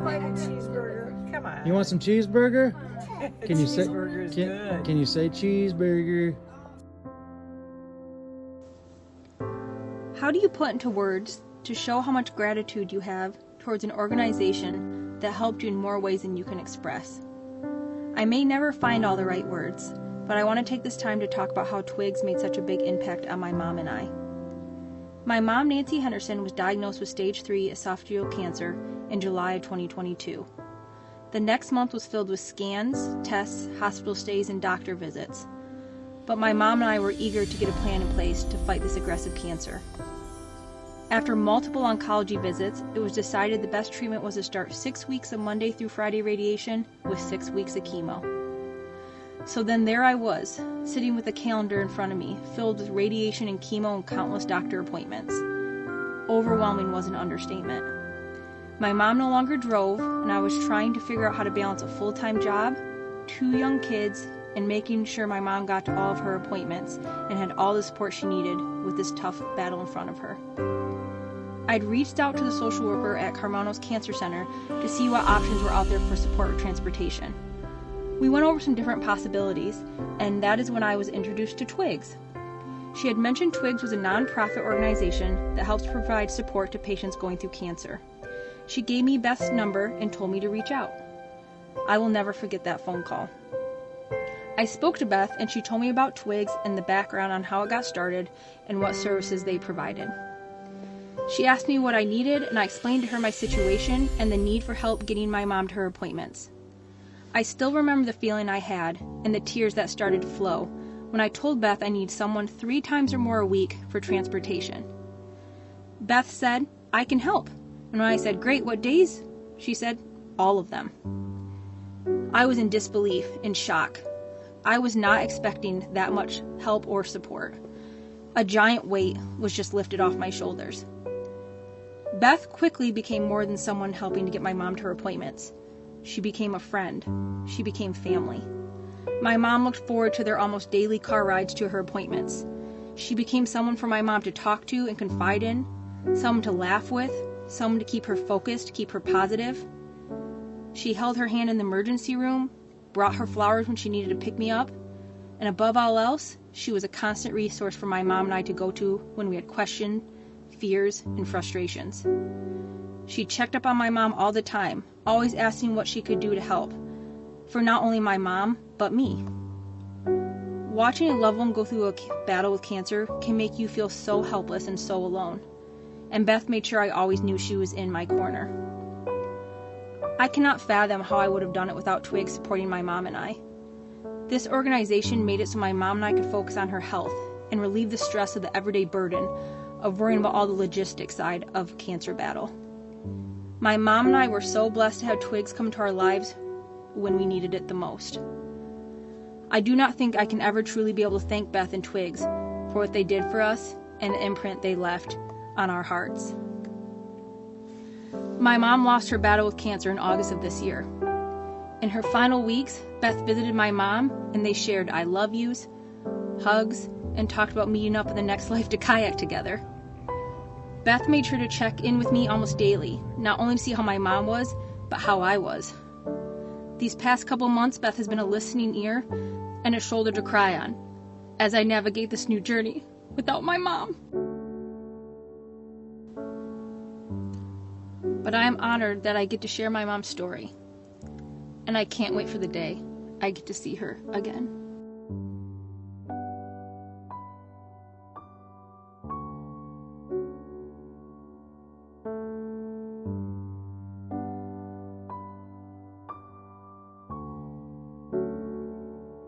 like a cheeseburger. Come on. You want some cheeseburger? Can you say? Cheeseburger is good. Can you say cheeseburger? How do you put into words to show how much gratitude you have towards an organization that helped you in more ways than you can express? I may never find all the right words, but I want to take this time to talk about how Twigs made such a big impact on my mom and I. My mom, Nancy Henderson, was diagnosed with stage 3 esophageal cancer in July of 2022. The next month was filled with scans, tests, hospital stays, and doctor visits. But my mom and I were eager to get a plan in place to fight this aggressive cancer. After multiple oncology visits, it was decided the best treatment was to start 6 weeks of Monday through Friday radiation with 6 weeks of chemo. So then there I was, sitting with a calendar in front of me, filled with radiation and chemo and countless doctor appointments. Overwhelming was an understatement. My mom no longer drove, and I was trying to figure out how to balance a full-time job, 2 young kids, and making sure my mom got to all of her appointments and had all the support she needed with this tough battle in front of her. I'd reached out to the social worker at Carmano's Cancer Center to see what options were out there for support or transportation. We went over some different possibilities, and that is when I was introduced to Twigs. She had mentioned Twigs was a nonprofit organization that helps provide support to patients going through cancer. She gave me Beth's number and told me to reach out. I will never forget that phone call. I spoke to Beth, and she told me about Twigs and the background on how it got started and what services they provided. She asked me what I needed, and I explained to her my situation and the need for help getting my mom to her appointments. I still remember the feeling I had and the tears that started to flow when I told Beth I need someone 3 times or more a week for transportation. Beth said, "I can help." And when I said, "Great, what days?" she said, "All of them." I was in disbelief, in shock. I was not expecting that much help or support. A giant weight was just lifted off my shoulders. Beth quickly became more than someone helping to get my mom to her appointments. She became a friend. She became family. My mom looked forward to their almost daily car rides to her appointments. She became someone for my mom to talk to and confide in, someone to laugh with, someone to keep her focused, keep her positive. She held her hand in the emergency room, brought her flowers when she needed to pick me up, and above all else, she was a constant resource for my mom and I to go to when we had questions, fears, and frustrations. She checked up on my mom all the time, always asking what she could do to help, for not only my mom, but me. Watching a loved one go through a battle with cancer can make you feel so helpless and so alone, and Beth made sure I always knew she was in my corner. I cannot fathom how I would have done it without Twigs supporting my mom and I. This organization made it so my mom and I could focus on her health and relieve the stress of the everyday burden of worrying about all the logistics side of cancer battle. My mom and I were so blessed to have Twigs come to our lives when we needed it the most. I do not think I can ever truly be able to thank Beth and Twigs for what they did for us and the imprint they left on our hearts. My mom lost her battle with cancer in August of this year. In her final weeks, Beth visited my mom and they shared I love yous, hugs, and talked about meeting up in the next life to kayak together. Beth made sure to check in with me almost daily, not only to see how my mom was, but how I was. These past couple months, Beth has been a listening ear and a shoulder to cry on as I navigate this new journey without my mom. But I am honored that I get to share my mom's story, and I can't wait for the day I get to see her again.